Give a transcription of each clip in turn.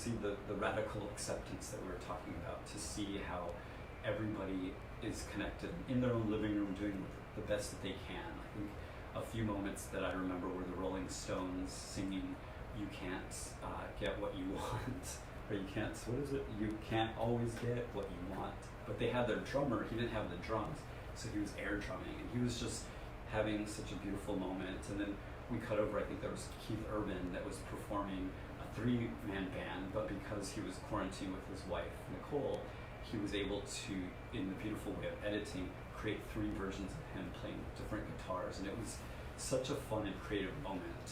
see the radical acceptance that we were talking about, to see how everybody is connected in their own living room doing the best that they can. I think a few moments that I remember were the Rolling Stones singing, "You can't get what you want," or you can't, what is it? "You can't always get what you want." But they had their drummer, he didn't have the drums, so he was air drumming, and he was just having such a beautiful moment. And then we cut over, I think there was Keith Urban that was performing a 3-man band, but because he was quarantined with his wife, Nicole, he was able to, in the beautiful way of editing, create 3 versions of him playing different guitars. And it was such a fun and creative moment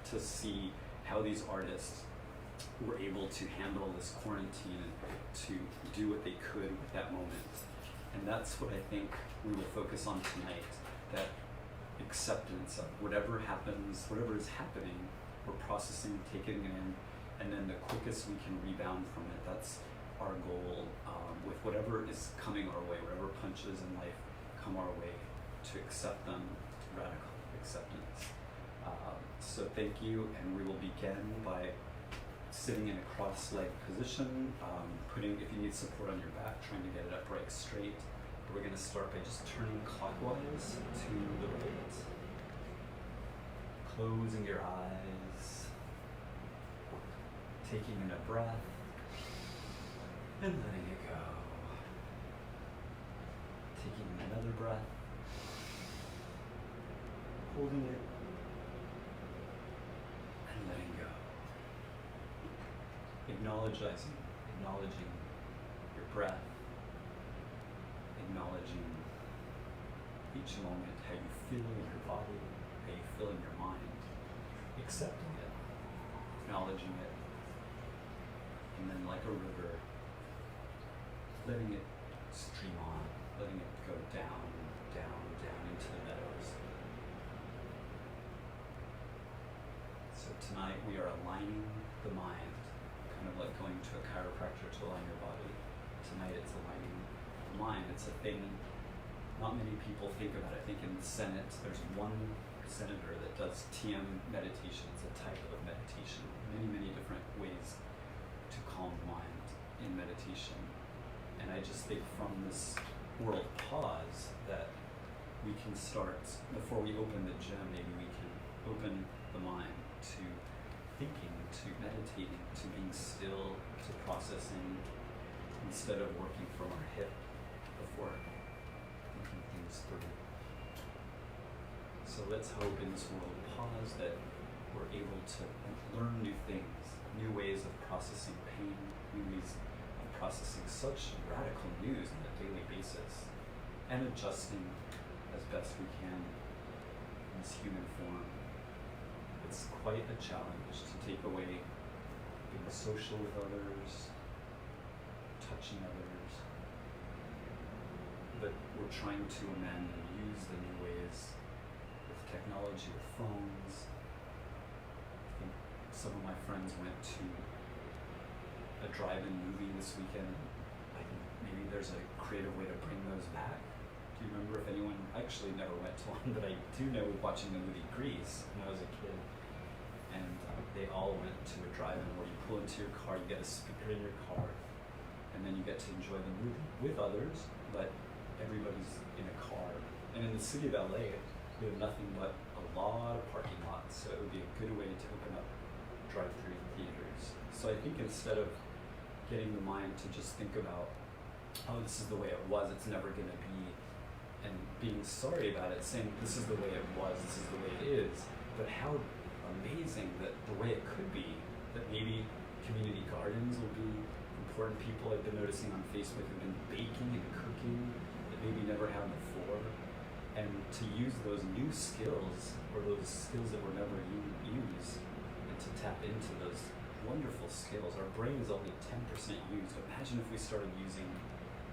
to see how these artists were able to handle this quarantine and to do what they could with that moment. And that's what I think we will focus on tonight, that acceptance of whatever happens, whatever is happening, we're processing, taking it in, and then the quickest we can rebound from it. That's our goal with whatever is coming our way, whatever punches in life come our way, to accept them, radical acceptance. So thank you, and we will begin by sitting in a cross-legged position, if you need support on your back, trying to get it upright straight. But we're going to start by just turning clockwise to the right, closing your eyes, taking in a breath, and letting it go. Taking in another breath, holding it, and letting go. Acknowledging your breath, acknowledging each moment, how you feel in your body, how you feel in your mind, accepting it, acknowledging it, and then like a river, letting it stream on, letting it go down, down, down into the meadows. So tonight we are aligning the mind, kind of like going to a chiropractor to align your body. Tonight it's aligning the mind. It's a thing not many people think about. I think in the Senate, there's one senator that does TM meditation. It's a type of meditation. Many, many different ways to calm the mind in meditation. And I just think from this world pause that we can start, before we open the gym, maybe we can open the mind to thinking, to meditating, to being still, to processing, instead of working from our hip before thinking things through. So let's hope in this world pause that we're able to learn new things, new ways of processing pain, new ways of processing such radical news on a daily basis, and adjusting as best we can in this human form. It's quite a challenge to take away being social with others, touching others, but we're trying to amend and use the new ways with technology, with phones. I think some of my friends went to a drive-in movie this weekend. I think maybe there's a creative way to bring those back. Do you remember if anyone, I actually never went to one, but I do know watching the movie Grease when I was a kid. And they all went to a drive-in where you pull into your car, you get a speaker in your car, and then you get to enjoy the movie with others, but everybody's in a car. And in the city of LA, we have nothing but a lot of parking lots, so it would be a good way to open up drive-through theaters. So I think instead of getting the mind to just think about, oh, this is the way it was, it's never going to be, and being sorry about it, saying this is the way it was, this is the way it is, but how amazing that the way it could be, that maybe community gardens will be important. People I've been noticing on Facebook have been baking and cooking that maybe never had before, and to use those new skills, or those skills that were never used, and to tap into those wonderful skills. Our brain is only 10% used. Imagine if we started using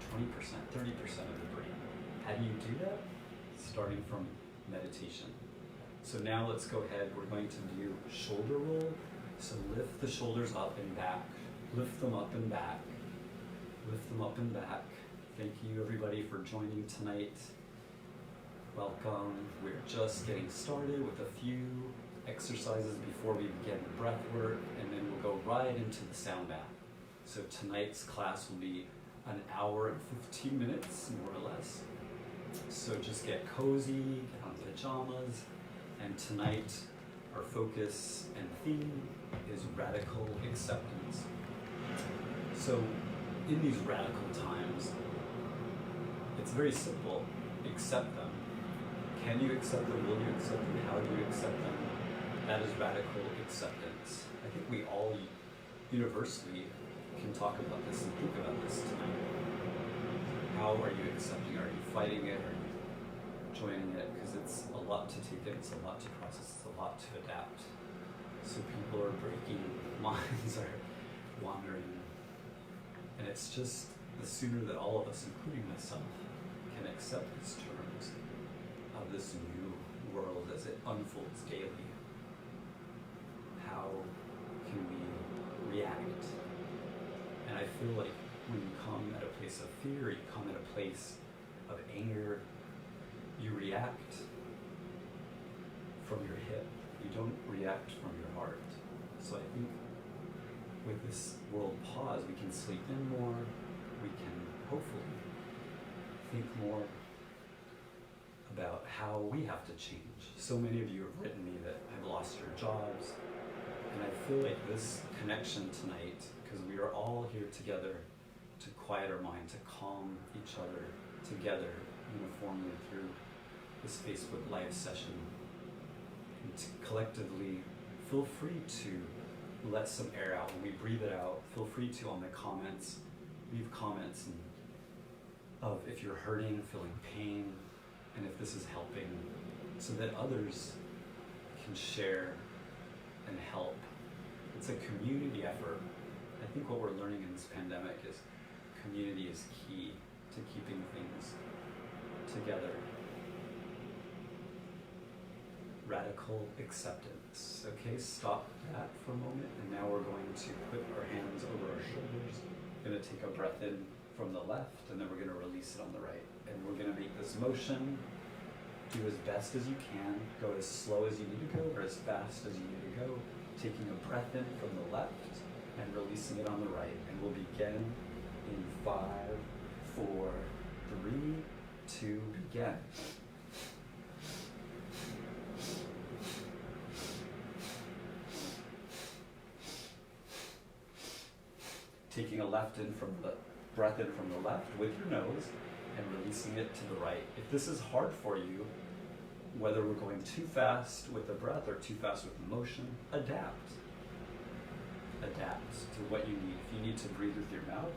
20%, 30% of the brain. How do you do that? Starting from meditation. So now let's go ahead, we're going to do shoulder roll. So lift the shoulders up and back, lift them up and back, lift them up and back. Thank you everybody for joining tonight. Welcome. We're just getting started with a few exercises before we begin the breath work, and then we'll go right into the sound bath. So tonight's class will be an hour and 15 minutes, more or less. So just get cozy, get on pajamas, and tonight our focus and theme is radical acceptance. So in these radical times, it's very simple. Accept them. Can you accept them? Will you accept them? How do you accept them? That is radical acceptance. I think we all universally can talk about this and think about this tonight. How are you accepting? Are you fighting it? Are you joining it? Because it's a lot to take in, it's a lot to process, it's a lot to adapt. So people are breaking, minds are wandering. And it's just the sooner that all of us, including myself, can accept these terms of this new world as it unfolds daily. How can we react? And I feel like when you come at a place of fear, you come at a place of anger, you react from your hip. You don't react from your heart. So I think with this world pause, we can sleep in more, we can hopefully think more about how we have to change. So many of you have written me that have lost your jobs, and I feel like this connection tonight, because we are all here together to quiet our mind, to calm each other together uniformly through this Facebook Live session, and to collectively feel free to let some air out. When we breathe it out, feel free to, on the comments, leave comments of if you're hurting, feeling pain, and if this is helping, so that others can share and help. It's a community effort. I think what we're learning in this pandemic is community is key to keeping things together. Radical acceptance. Okay, stop that for a moment, and now we're going to put our hands over our shoulders. We're going to take a breath in from the left, and then we're going to release it on the right. And we're going to make this motion. Do as best as you can. Go as slow as you need to go, or as fast as you need to go. Taking a breath in from the left and releasing it on the right. And we'll begin in 5, 4, 3, 2, begin. Taking a breath in from the left with your nose and releasing it to the right. If this is hard for you, whether we're going too fast with the breath or too fast with the motion, adapt. Adapt to what you need. If you need to breathe with your mouth,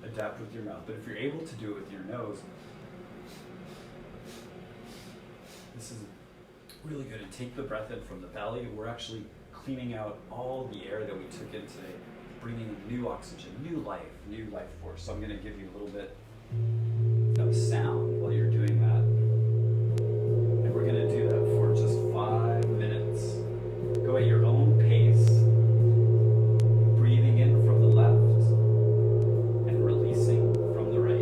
adapt with your mouth. But if you're able to do it with your nose, this is really good. And take the breath in from the belly. We're actually cleaning out all the air that we took in today, bringing in new oxygen, new life force. So I'm going to give you a little bit of sound while you're doing that. And we're going to do that for just 5 minutes. Go at your own pace, breathing in from the left and releasing from the right.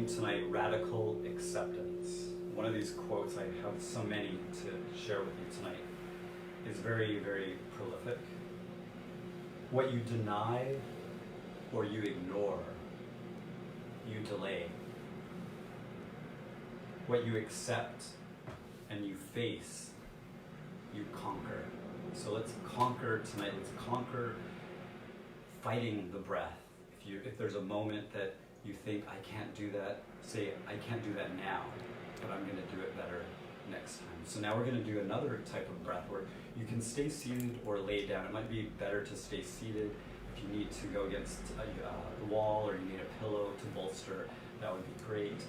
theme tonight, radical acceptance. One of these quotes, I have so many to share with you tonight, is very, very prolific. What you deny or you ignore, you delay. What you accept and you face, you conquer. So let's conquer tonight. Let's conquer fighting the breath. If there's a moment that you think, I can't do that, say, I can't do that now, but I'm going to do it better next time. So now we're going to do another type of breath work. You can stay seated or lay down. It might be better to stay seated. If you need to go against the wall or you need a pillow to bolster, that would be great.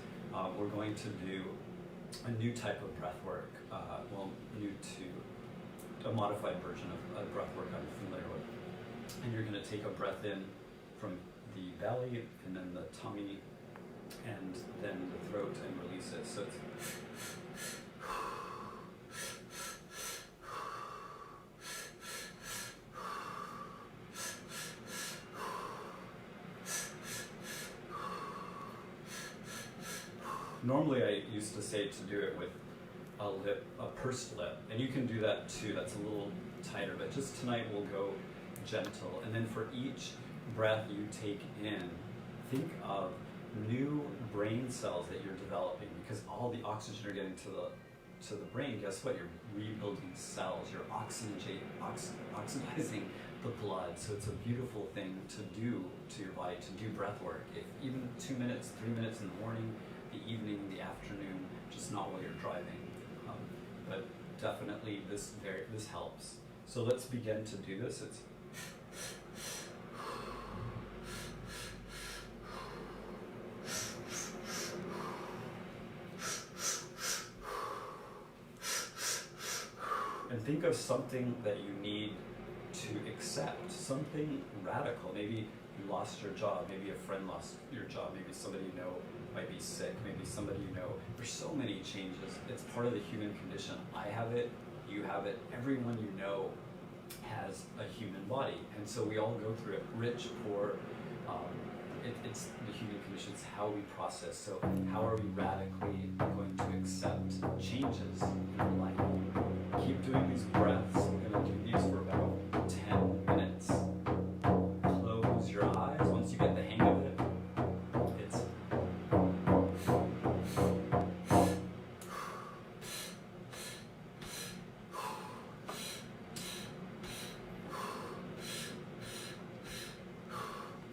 We're going to do a new type of breath work, new to a modified version of a breath work I'm familiar with. And you're going to take a breath in from the belly and then the tummy and then the throat and release it. So it's normally I used to say to do it with a pursed lip, and you can do that too. That's a little tighter, but just tonight we'll go gentle. And then for each breath you take in, think of new brain cells that you're developing, because all the oxygen you're getting to the brain, guess what? You're rebuilding cells. You're oxidizing the blood. So it's a beautiful thing to do to your body, to do breath work. If even 2 minutes, 3 minutes in the morning, the evening, the afternoon, just not while you're driving. But definitely this helps. So let's begin to do this. And think of something that you need to accept, something radical. Maybe you lost your job, maybe a friend lost your job, maybe somebody you know might be sick, maybe somebody you know. There's so many changes. It's part of the human condition. I have it, you have it, everyone you know has a human body. And so we all go through it, rich, poor. It's the human condition, it's how we process. So how are we radically going to accept changes in our life? Keep doing these breaths. We're going to do these for about 10 minutes. Close your eyes. Once you get the hang of it, it's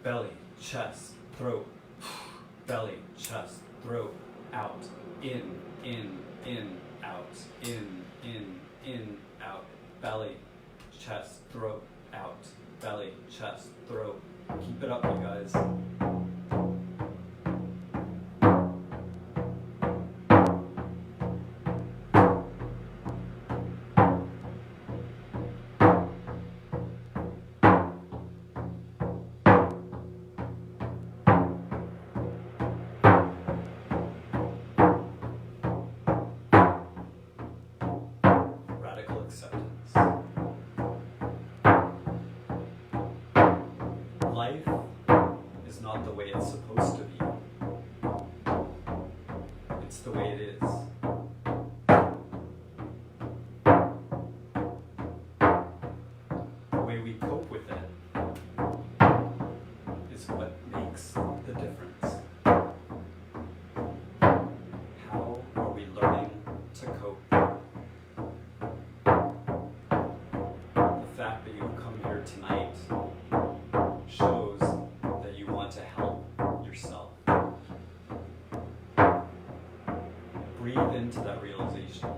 belly, chest, throat, belly, chest, throat, out, in, out, in, out, belly, chest, throat, out, belly, chest, throat. Keep it up, you guys. Life is not the way it's supposed to be. It's the way it is. The way we cope with it is what makes the difference. How are we learning to cope? The fact that you've come here tonight shows that you want to help yourself. Breathe into that realization.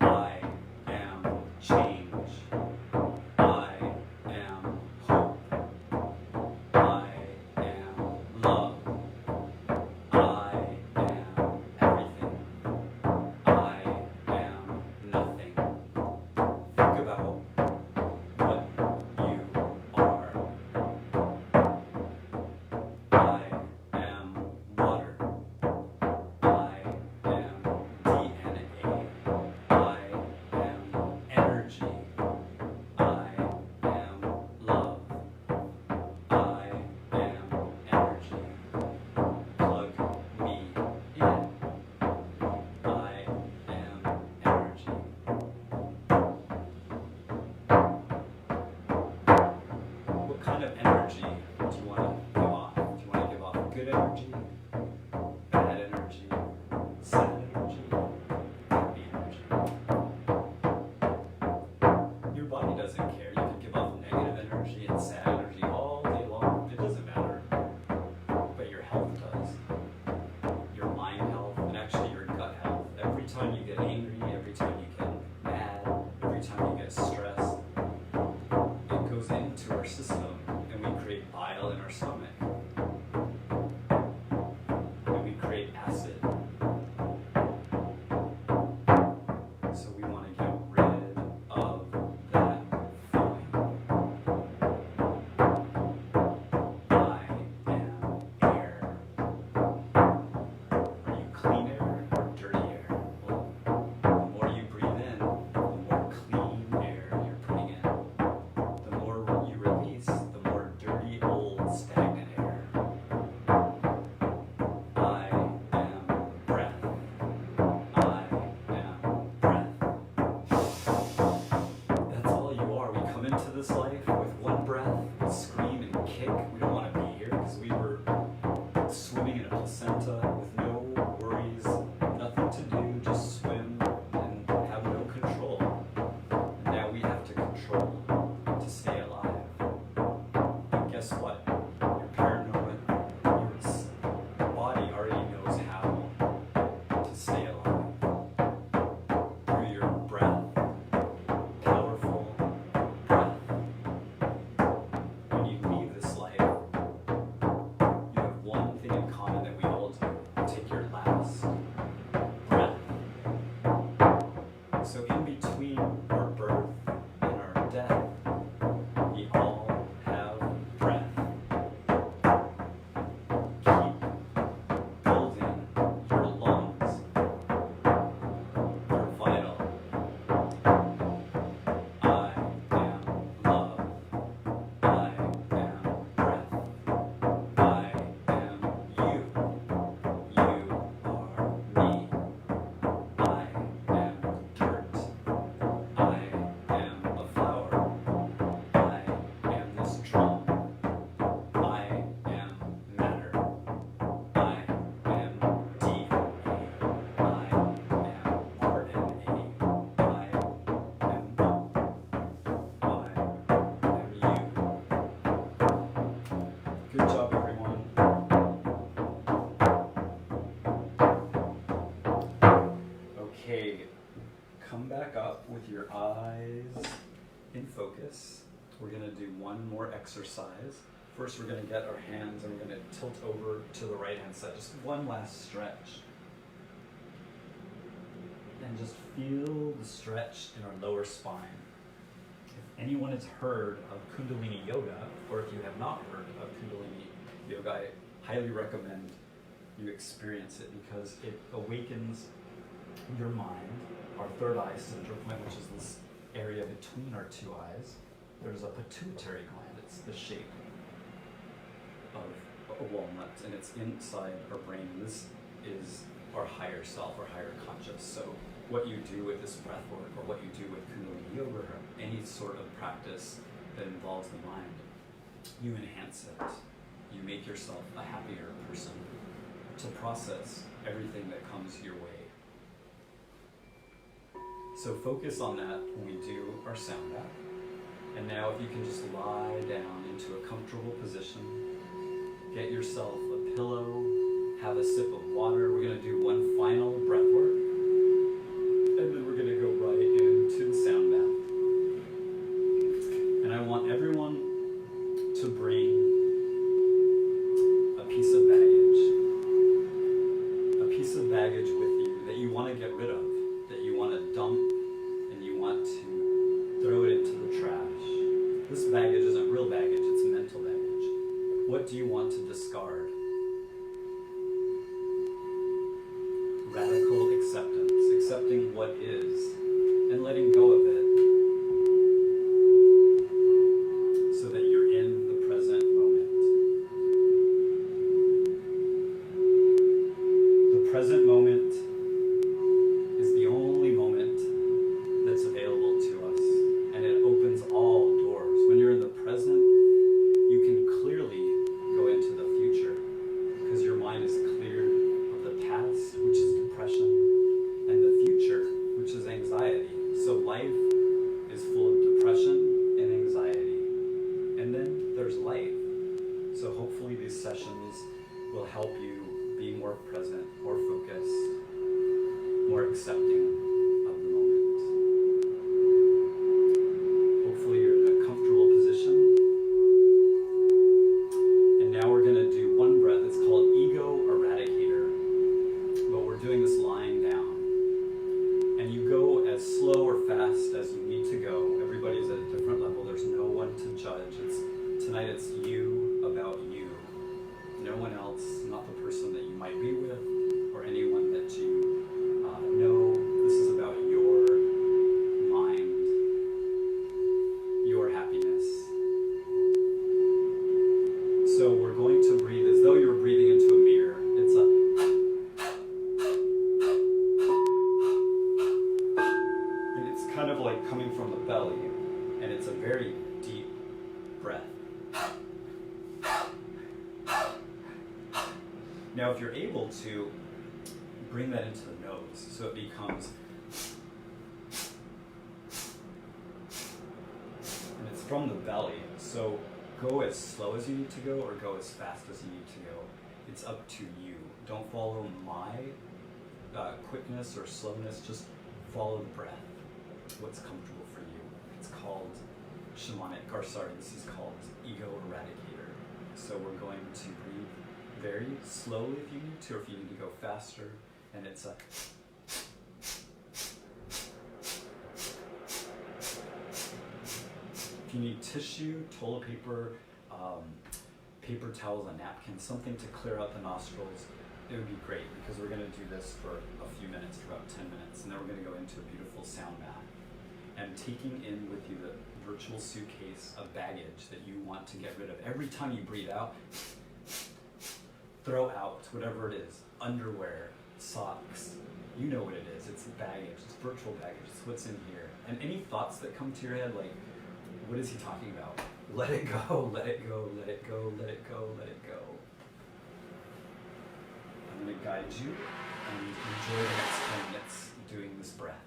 I am change. I am hope. I am love. I am everything. I am nothing. Think about what you are. I am water. I am DNA. I am energy. energy, bad energy, sad energy, happy energy. Your body doesn't care. You can give off negative energy and sad energy all day long. It doesn't matter. But your health does. Your mind health, and actually your gut health. Every time you get angry, every time you get mad, every time you get stressed, it goes into our system and we create bile in our stomach. And we create acid. So we want to get rid of that feeling. I am air. Are you clean air or dirty air? Well, the more you breathe in, the more clean air you're putting in. The more you release, the more dirty, old, stagnant air. I am breath. I am breath. That's all you are. We come into this life with one breath, we scream and kick. We don't want to be here because we were swimming in a placenta with no worries, nothing to do, just swim and have no control. And now we have to control to stay alive. And guess what? You're paranoid. Your body already knows how to stay alive. Through your breath. Powerful breath. When you leave this life, you have one thing in common that we all do. Take your last breath. So in between our birth and our death, we all have breath. Keep building your lungs. They're vital. I am love. I am breath. I am you. You are me. I am dirt. I am a flower. I am this drum. I am matter. I am DNA. I am RNA. I am love. I am you. Good job, everyone. Okay, come back up with your eyes in focus. We're going to do one more exercise. First, we're going to get our hands and we're going to tilt over to the right hand side. Just one last stretch. And just feel the stretch in our lower spine. If anyone has heard of Kundalini Yoga, or if you have not heard of Kundalini Yoga, I highly recommend you experience it because it awakens your mind, our third eye center point, which is this area between our two eyes. There's a pituitary gland. It's the shape of a walnut, and it's inside our brain. And this is our higher self, our higher conscious. So what you do with this breath work, or what you do with Kundalini Yoga, or any sort of practice that involves the mind, you enhance it. You make yourself a happier person to process everything that comes your way. So focus on that when we do our sound bath. And now if you can just lie down into a comfortable position, get yourself a pillow, have a sip of water. We're going to do one final breath work, and then we're going to go right into the sound bath. And I want everyone to bring a piece of baggage with you that you want to get rid of, that you want to dump, and you want to throw it into the trash. This baggage isn't real baggage, it's mental baggage. What do you want to discard? Radical acceptance, accepting what is, and letting go of it, so that you're in the present moment. The present moment is the only moment that's available to us, and it opens all doors. When you're in the present, you can clearly go into the future because from the belly, and it's a very deep breath. Now, if you're able to bring that into the nose, so it becomes, and it's from the belly, so go as slow as you need to go or go as fast as you need to go. It's up to you. Don't follow my quickness or slowness, just follow the breath, what's comfortable for you. It's called this is called ego eradicator. So we're going to breathe very slowly if you need to, or if you need to go faster, and it's a if you need tissue, toilet paper, paper towels, a napkin, something to clear out the nostrils, it would be great, because we're going to do this for a few minutes, for about 10 minutes, and then we're going to go into a beautiful sound bath. And taking in with you the virtual suitcase of baggage that you want to get rid of. Every time you breathe out, throw out whatever it is, underwear, socks, you know what it is, it's baggage, it's virtual baggage, it's what's in here. And any thoughts that come to your head, like, what is he talking about? Let it go, let it go, let it go, let it go, let it go. I'm going to guide you and enjoy the next 10 minutes doing this breath.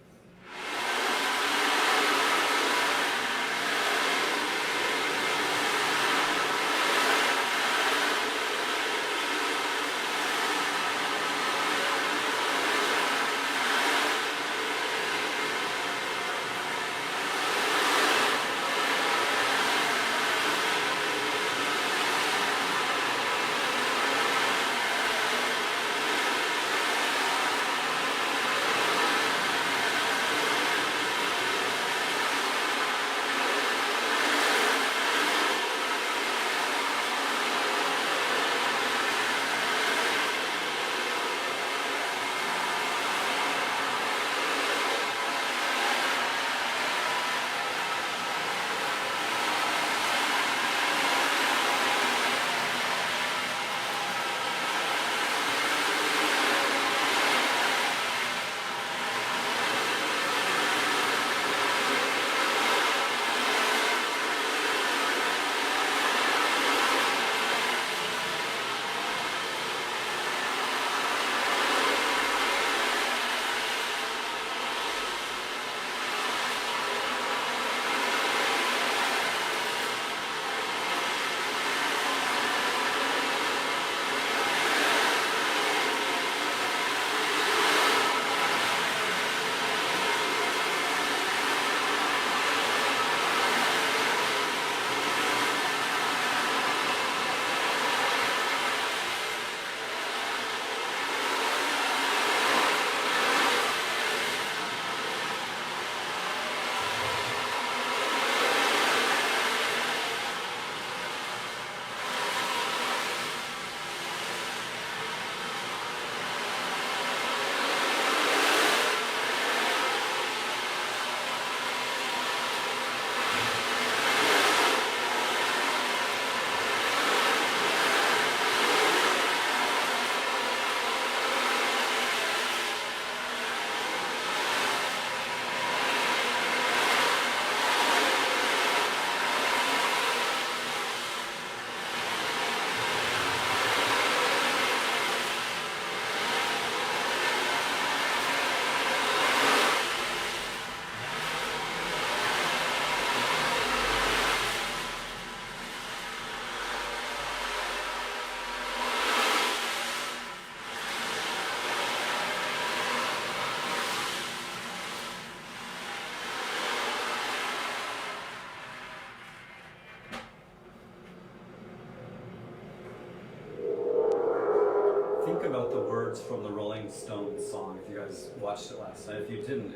Think about the words from the Rolling Stones song, if you guys watched it last night. If you didn't,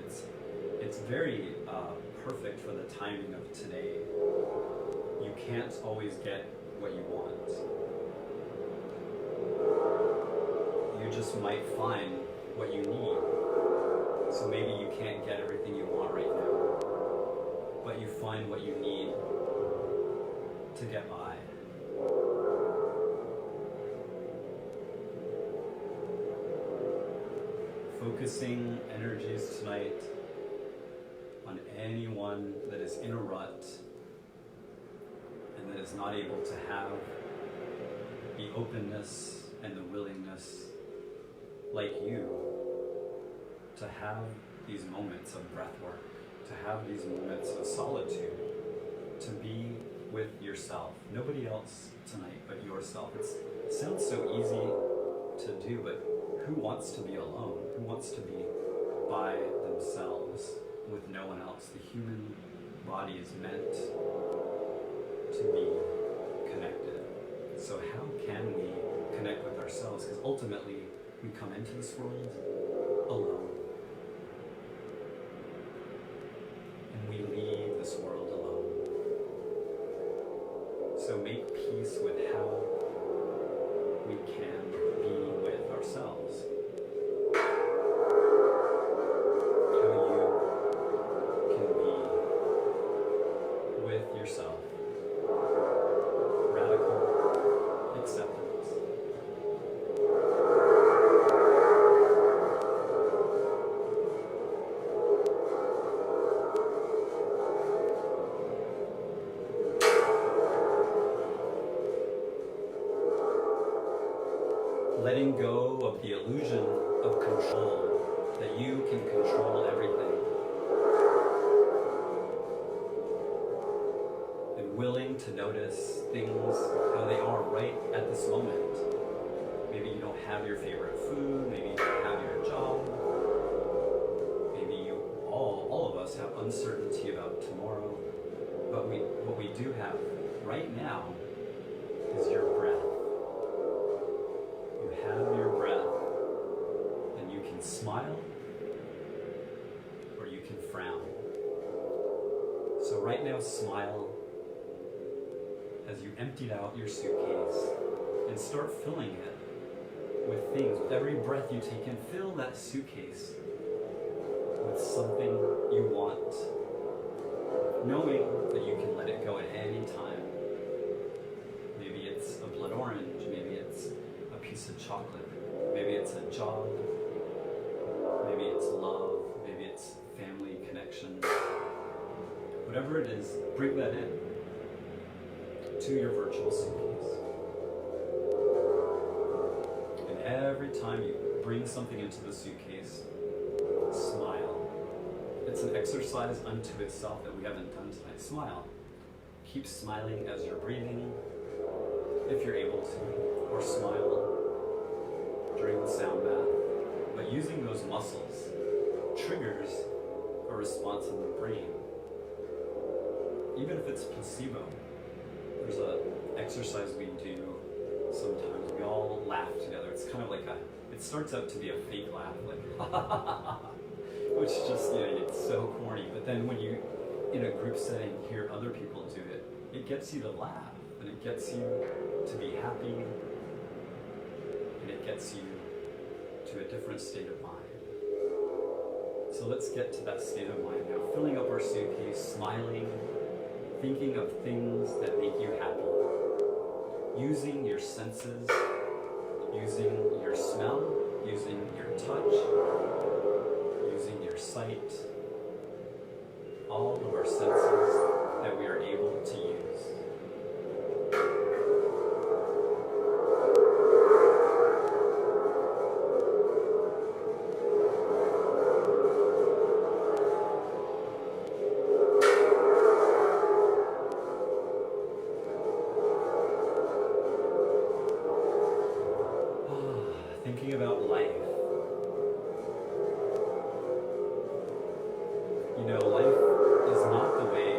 it's very perfect for the timing of today. You can't always get what you want. You just might find what you need. So maybe you can't get everything you want right now, but you find what you need to get by. Focusing energies tonight on anyone that is in a rut and that is not able to have the openness and the willingness, like you, to have these moments of breath work, to have these moments of solitude, to be with yourself. Nobody else tonight but yourself. It sounds so easy to do, but who wants to be alone? Who wants to be by themselves with no one else? The human body is meant to be connected. So how can we connect with ourselves? Because ultimately, we come into this world alone. And we leave this world alone. So make peace with how we can be with ourselves. How you can be with yourself. Radical acceptance. Letting go of the illusion of control, that you can control everything. And willing to notice things how they are right at this moment. Maybe you don't have your favorite food, maybe you don't have your job. Maybe you, all of us have uncertainty about tomorrow. But what we do have right now is your breath. Have your breath, and you can smile or you can frown. So right now, smile as you emptied out your suitcase and start filling it with things. With every breath you take in, fill that suitcase with something you want, knowing that you can let it go at any time. Maybe it's a blood orange, maybe it's a piece of chocolate, maybe it's a job, maybe it's love, maybe it's family connection. Whatever it is, bring that in to your virtual suitcase. And every time you bring something into the suitcase, smile. It's an exercise unto itself that we haven't done tonight. Smile. Keep smiling as you're breathing, if you're able to, or smile during the sound bath. But using those muscles triggers a response in the brain. Even if it's placebo, there's an exercise we do sometimes. We all laugh together. It's kind of like it starts out to be a fake laugh, like, which just, it's so corny. But then when you, in a group setting, hear other people do it, it gets you to laugh, and it gets you to be happy, and it gets you to a different state of mind. So let's get to that state of mind now. Filling up our suitcase, smiling, thinking of things that make you happy. Using your senses, using your smell, using your touch, using your sight, all of our senses that we are able to use. Thinking about life. Life is not the way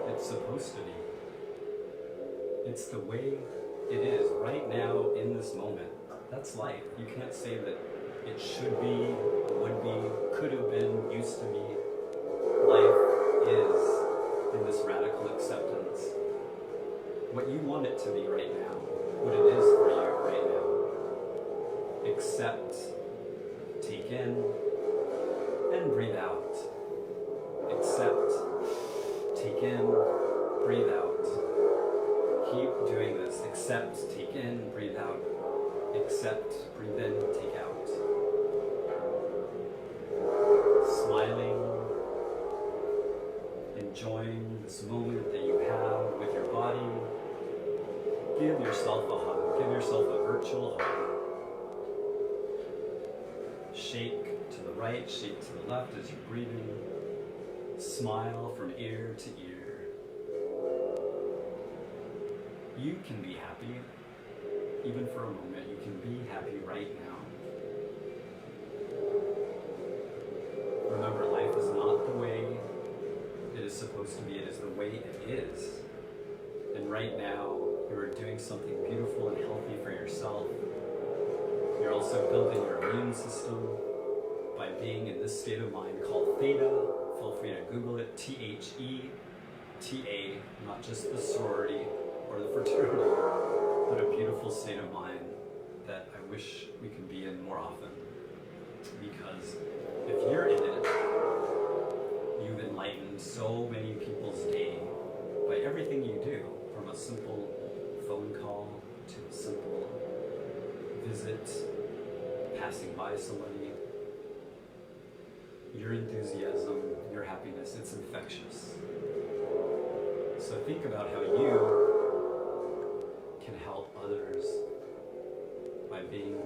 it's supposed to be. It's the way it is right now in this moment. That's life. You can't say that it should be, would be, could have been, used to be. Life is in this radical acceptance. What you want it to be right now, what it is for you right now. Accept, take in, and breathe out. Accept, take in, breathe out. Keep doing this. Accept, take in, breathe out. Accept, breathe in, take out. Smiling, enjoying this moment that you have with your body, give yourself a hug. Give yourself a virtual hug. Shake to the right, shake to the left as you're breathing. Smile from ear to ear. You can be happy, even for a moment. You can be happy right now. Remember, life is not the way it is supposed to be. It is the way it is. And right now, you are doing something beautiful and healthy for yourself. You're also building your immune system by being in this state of mind called theta. Feel free to Google it, Theta, not just the sorority or the fraternity, but a beautiful state of mind that I wish we could be in more often. Because if you're in it, you've enlightened so many people's day by everything you do, from a simple phone call to a simple visit, passing by somebody. Your enthusiasm, your happiness, it's infectious. So think about how you can help others by being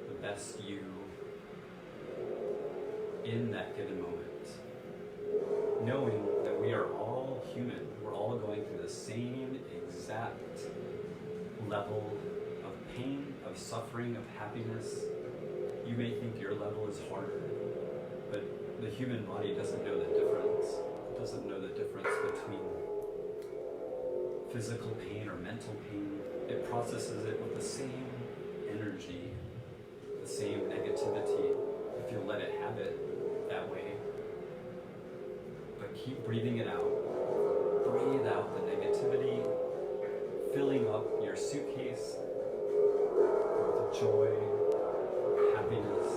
the best you in that given moment. Knowing that we are all human, we're all going through the same exact level of pain, of suffering, of happiness. You may think your level is harder, but the human body doesn't know the difference. It doesn't know the difference between physical pain or mental pain. It processes it with the same energy, the same negativity, if you let it have it that way. But keep breathing it out. Breathe out the negativity, filling up your suitcase with joy, happiness.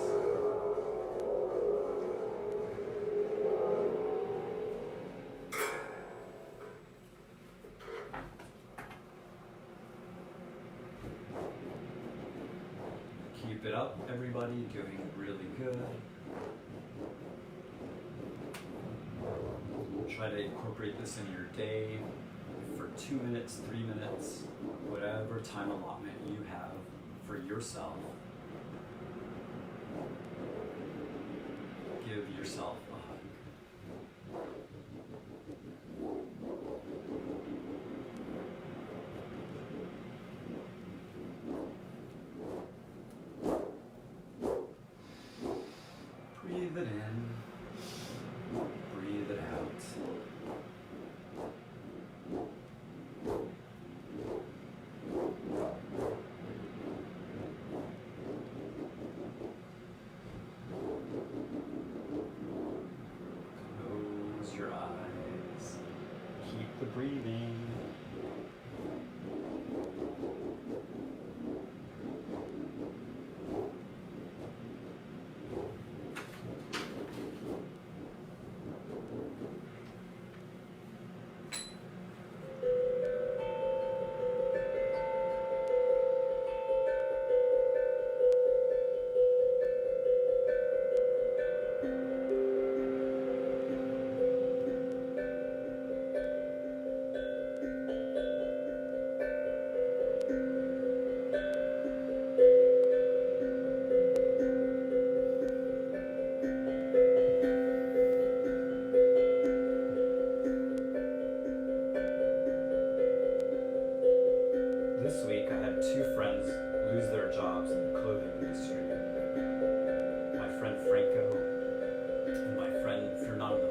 Keep it up, everybody, doing really good. Try to incorporate this in your day for 2 minutes, 3 minutes, whatever time allotment you have for yourself. Give yourself a hug. Breathe it in. Breathe it out. Close your eyes. Keep the breathing. This week I had 2 friends lose their jobs in the clothing industry. My friend Franco and my friend Fernando.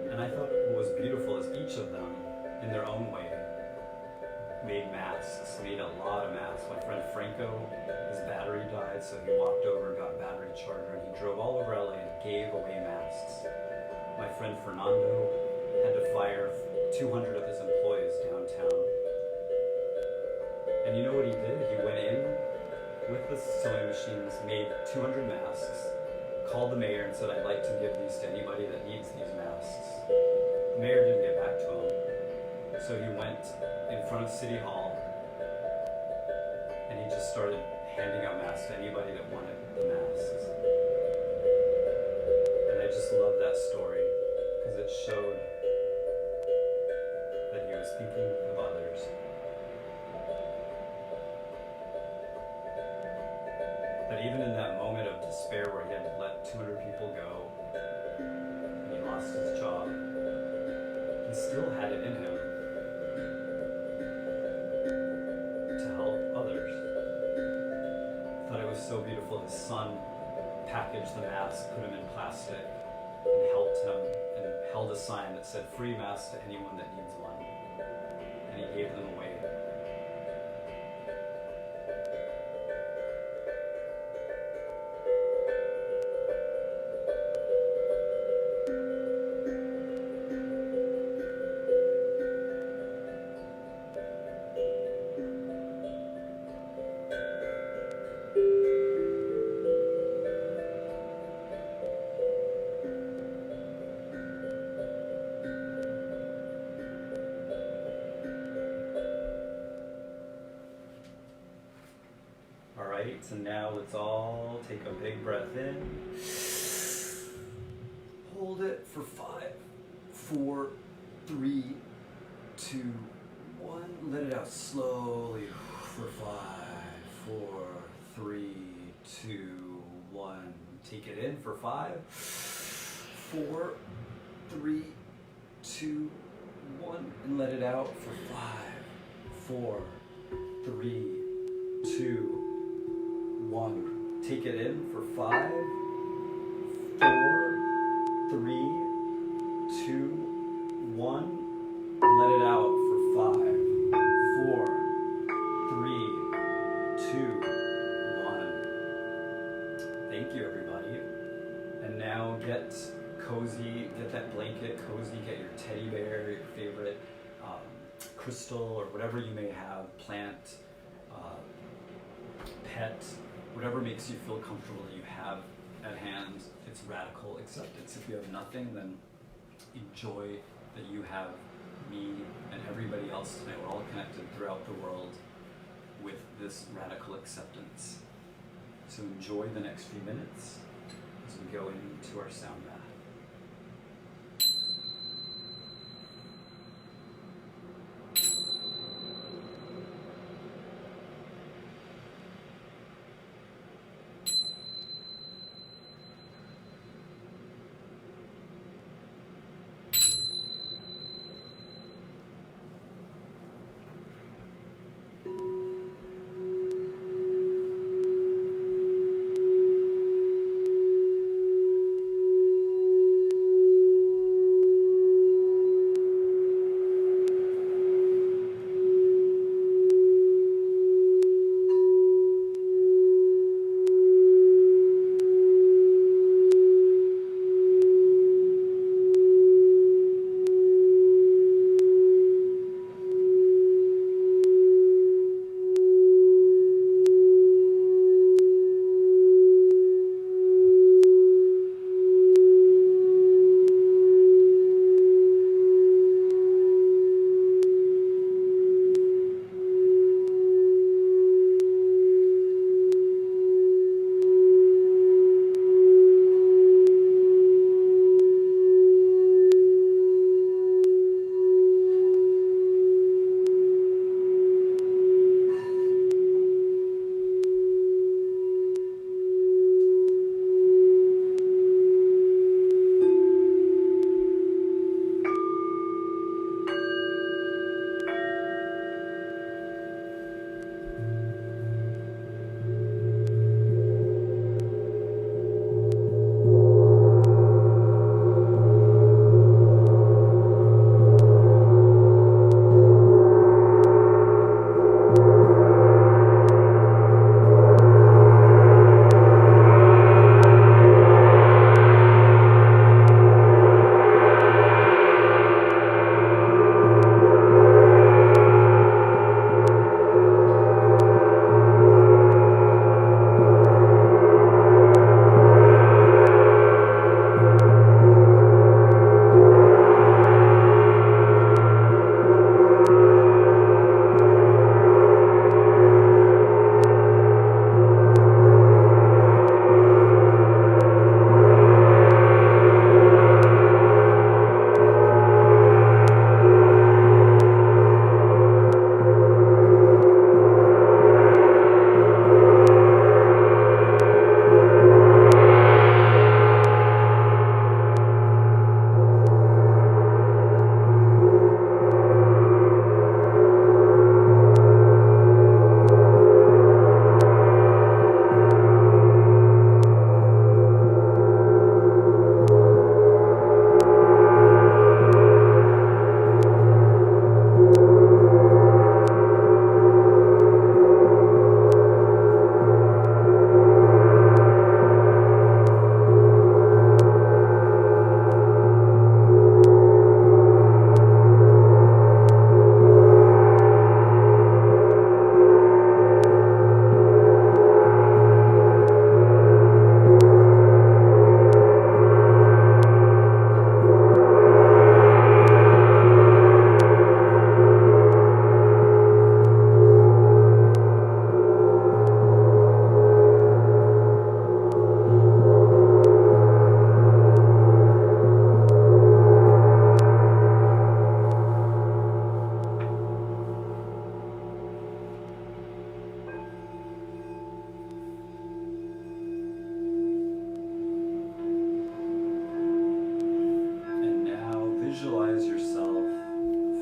And I thought what was beautiful is each of them, in their own way, made masks, made a lot of masks. My friend Franco, his battery died, so he walked over and got a battery charger, and he drove all over LA and gave away masks. My friend Fernando had to fire 200 of his employees downtown. And you know what he did? He went in with the sewing machines, made 200 masks, called the mayor and said, "I'd like to give these to anybody that needs these masks." The mayor didn't get back to him. So he went in front of City Hall and he just started handing out masks to anybody that wanted the masks. And I just love that story. still had it in him to help others. I thought it was so beautiful. His son packaged the mask, put him in plastic, and helped him, and held a sign that said, "Free mask to anyone that needs one." And he gave them away. So now let's all take a big breath in. Hold it for 5, 4, 3, 2, 1. Let it out slowly for 5, 4, 3, 2, 1. Take it in for 5, 4, 3, 2, 1. And let it out for 5, 4, 3, 2, 1. Take it in for 5, 4, 3, 2, 1. Let it out for 5, 4, 3, 2, 1. Thank you, everybody. And now get cozy, get that blanket cozy, get your teddy bear, your favorite crystal or whatever you may have, plant, pet, whatever makes you feel comfortable that you have at hand. It's radical acceptance. If you have nothing, then enjoy that you have me and everybody else tonight. We're all connected throughout the world with this radical acceptance. So enjoy the next few minutes as we go into our sound bath.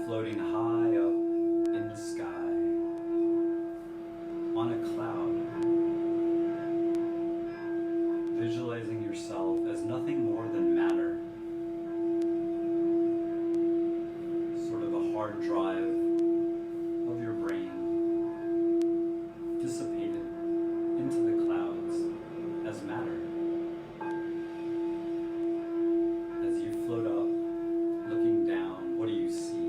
floating high up in the sky on a cloud, visualizing yourself as nothing more than matter, sort of a hard drive of your brain dissipated into the clouds as matter. As you float up, looking down, what do you see?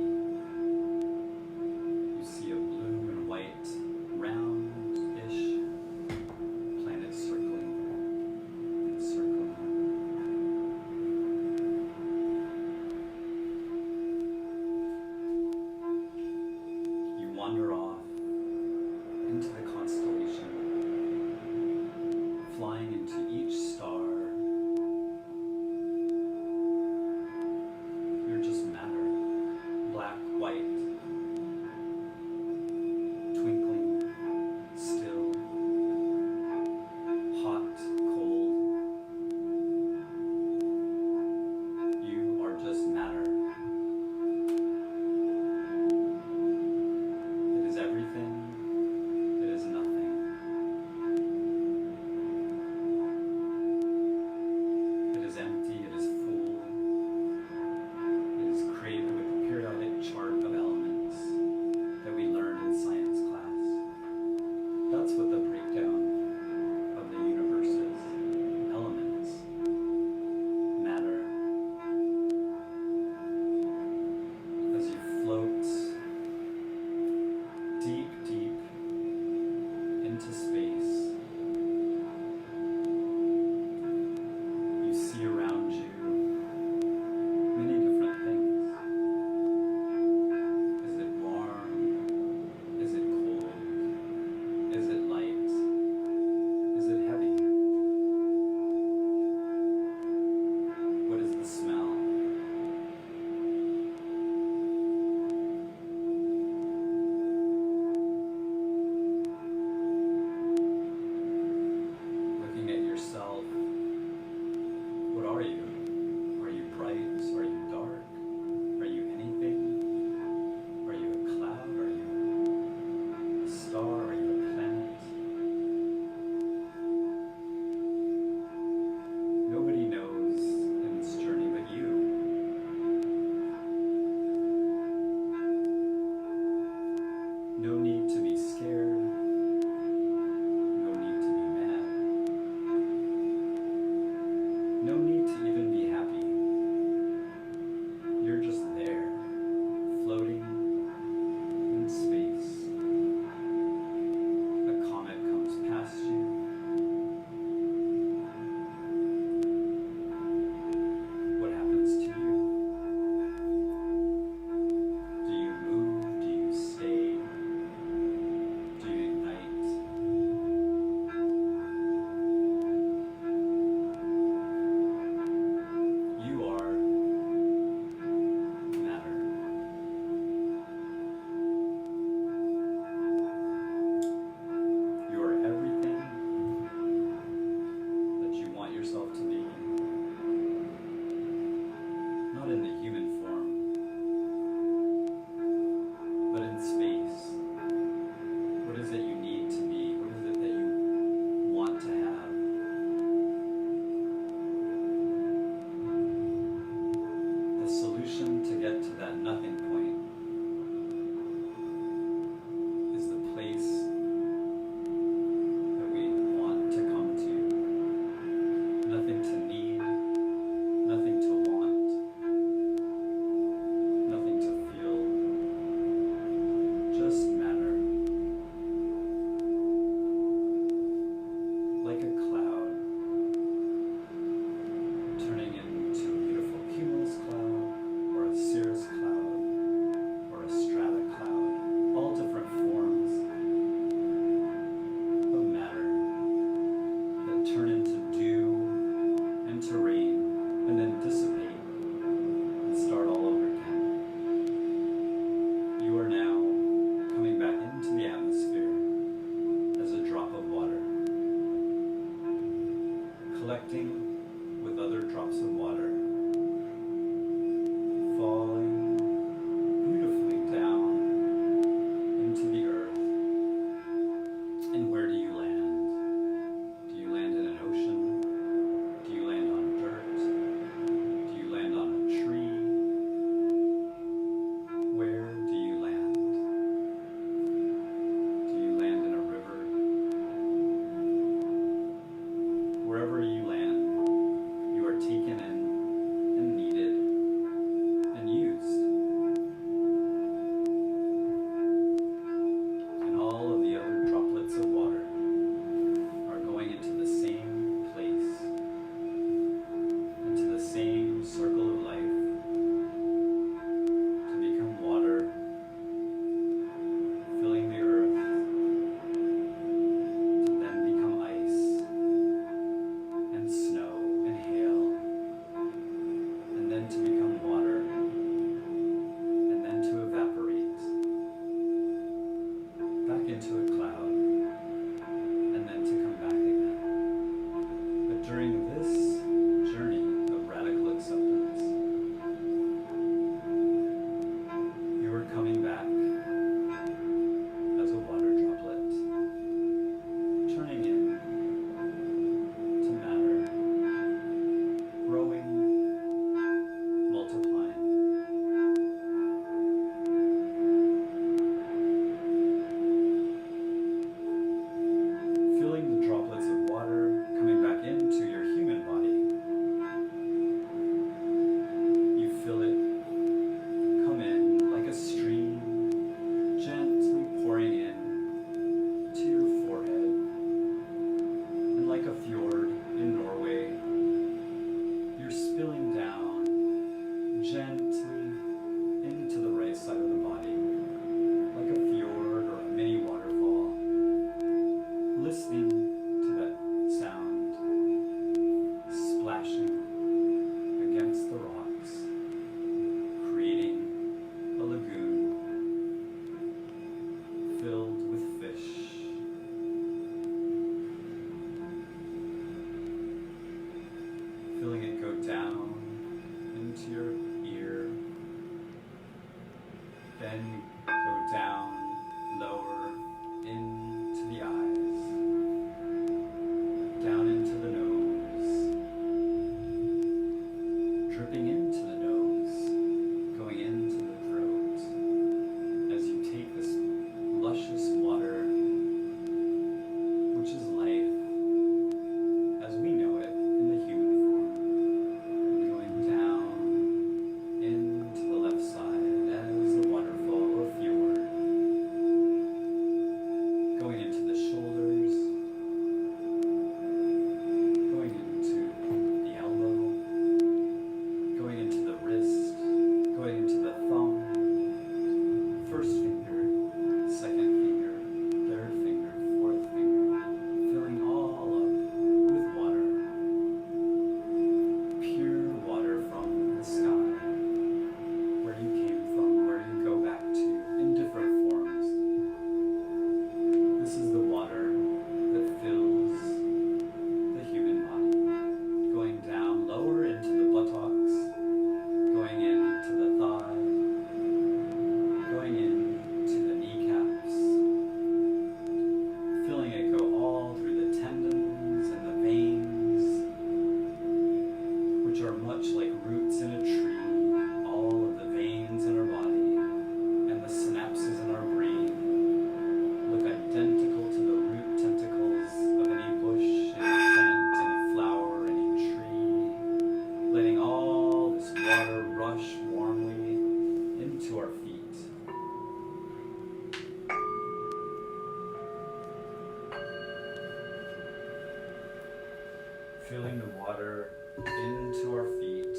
Feeling the water into our feet.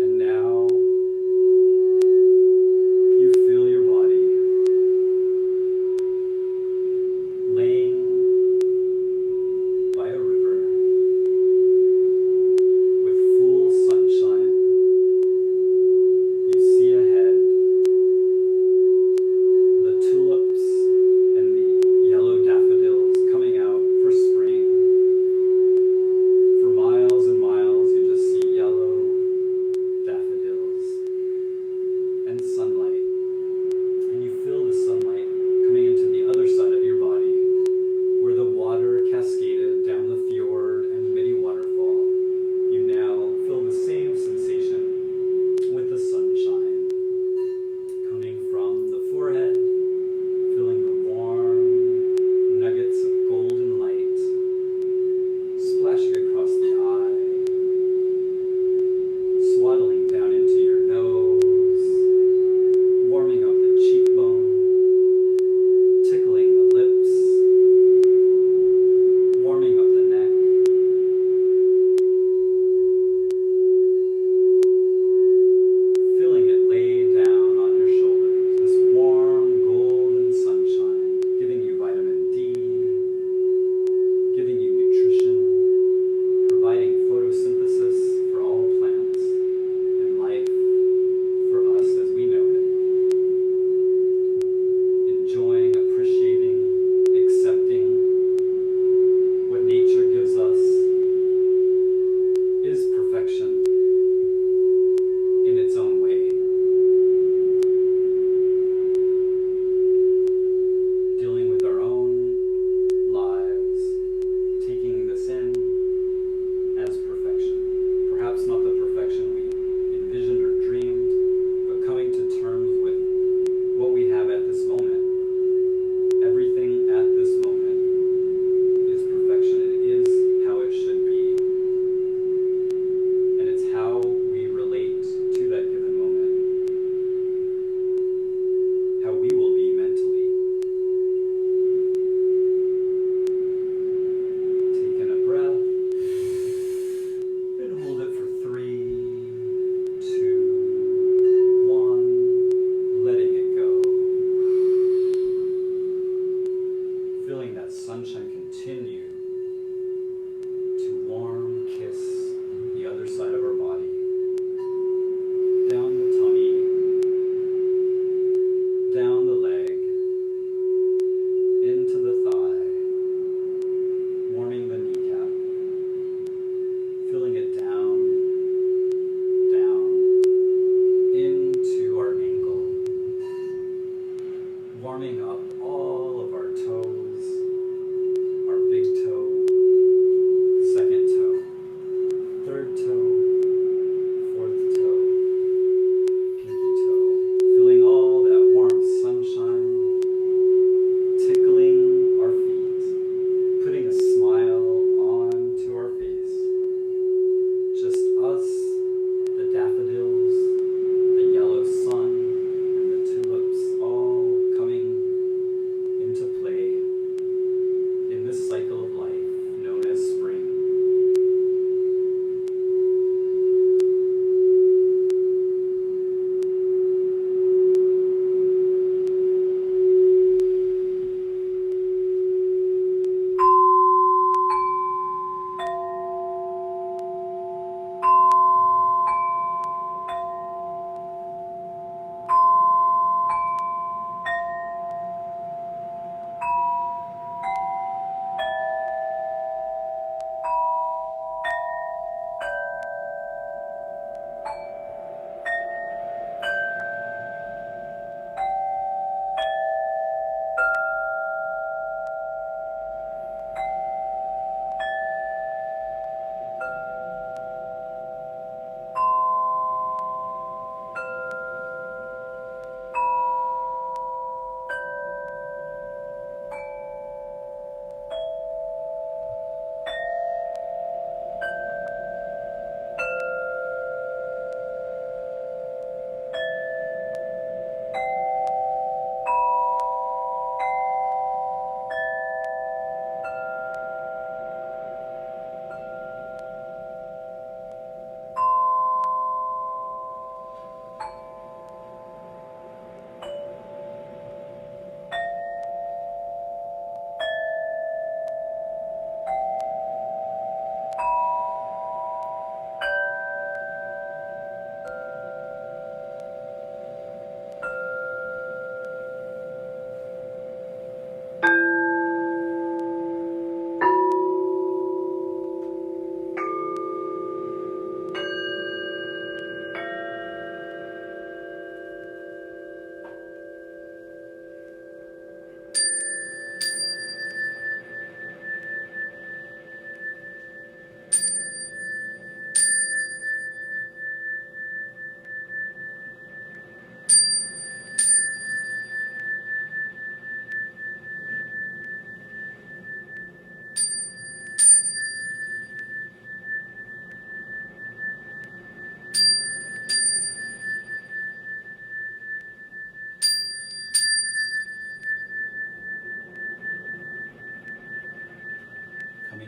And now you feel your body laying by a river with full sunshine. You see ahead the tulips and the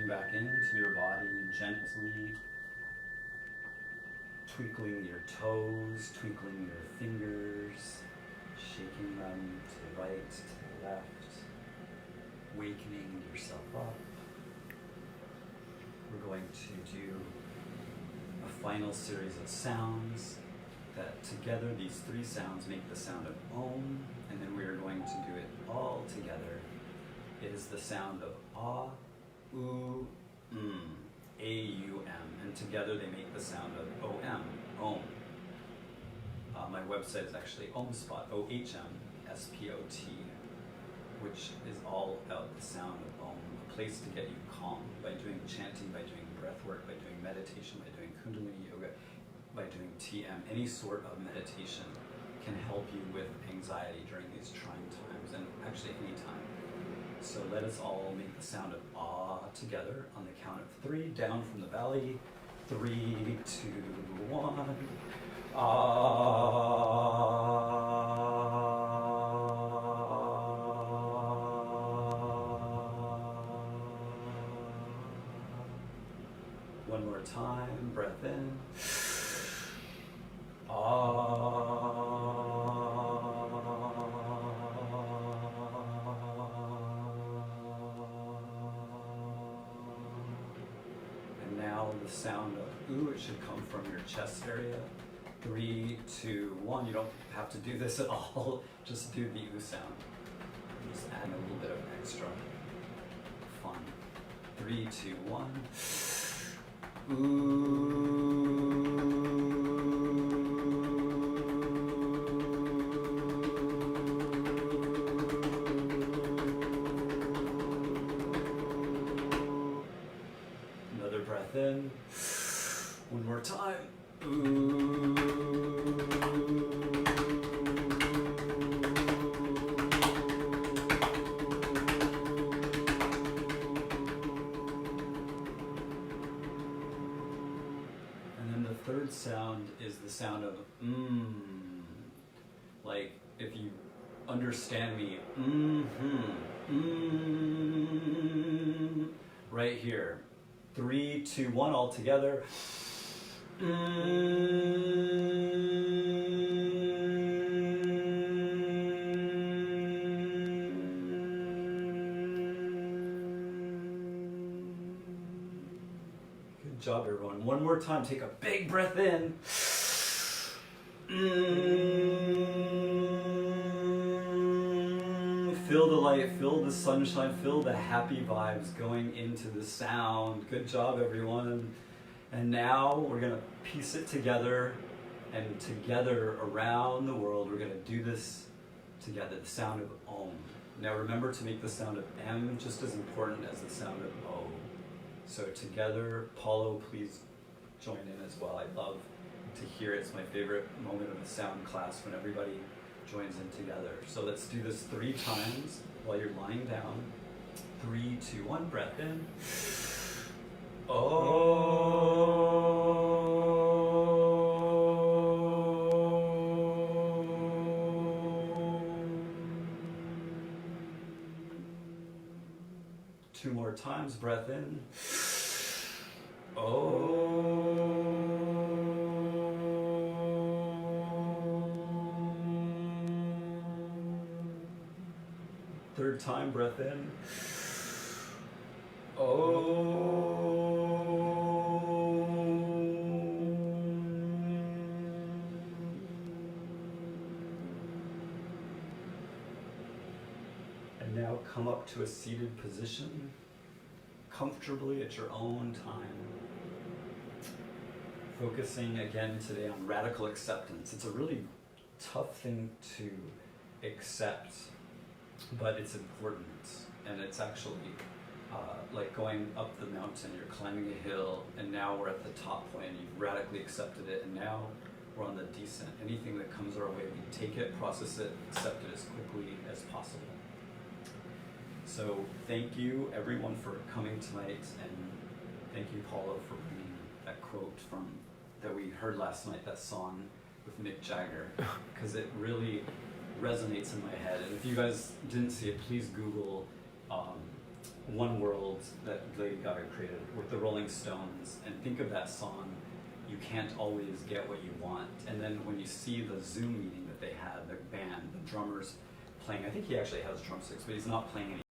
tuning back into your body gently, twinkling your toes, twinkling your fingers, shaking them to the right, to the left, wakening yourself up. We're going to do a final series of sounds that together, these three sounds make the sound of Om, and then we are going to do it all together. It is the sound of Ah, U, A-U-M, and together they make the sound of O-M, Om. My website is actually OhmSpot, O-H-M-S-P-O-T, which is all about the sound of Om, a place to get you calm by doing chanting, by doing breath work, by doing meditation, by doing Kundalini yoga, by doing TM. Any sort of meditation can help you with anxiety during these trying times, and actually any time. So let us all make the sound of Ah together on the count of 3, down from the valley. 3, 2, 1. Ah. One more time, breath in. And now the sound of ooh, it should come from your chest area. 3, 2, 1. You don't have to do this at all. Just do the ooh sound. Just add a little bit of extra fun. 3, 2, 1. Another breath in. One more time. Third sound is the sound of like if you understand me, right here. 3, 2, 1, all together. Good job, everyone. One more time, take a big breath in. Feel the light, feel the sunshine, feel the happy vibes going into the sound. Good job, everyone. And now we're going to piece it together, and together around the world, we're going to do this together, the sound of Om. Now remember to make the sound of M just as important as the sound of O. So together, Paulo, please join in as well. I love to hear it. It's my favorite moment of a sound class when everybody joins in together. So let's do this 3 times while you're lying down. 3, 2, 1, breath in. Two more times, breath in. Third time, breath in. And now come up to a seated position, comfortably at your own time. Focusing again today on radical acceptance. It's a really tough thing to accept, but it's important, and it's actually like going up the mountain. You're climbing a hill, and now we're at the top point, and you've radically accepted it, and now we're on the descent. Anything that comes our way, we take it, process it, accept it as quickly as possible. So thank you everyone for coming tonight, and thank you, Paulo, for bringing that quote from that we heard last night, that song with Mick Jagger, because it really resonates in my head. And if you guys didn't see it, please Google One World that Lady Gaga created with the Rolling Stones, and think of that song, You Can't Always Get What You Want. And then when you see the Zoom meeting that they had, the band, the drummers playing, I think he actually has drumsticks, but he's not playing any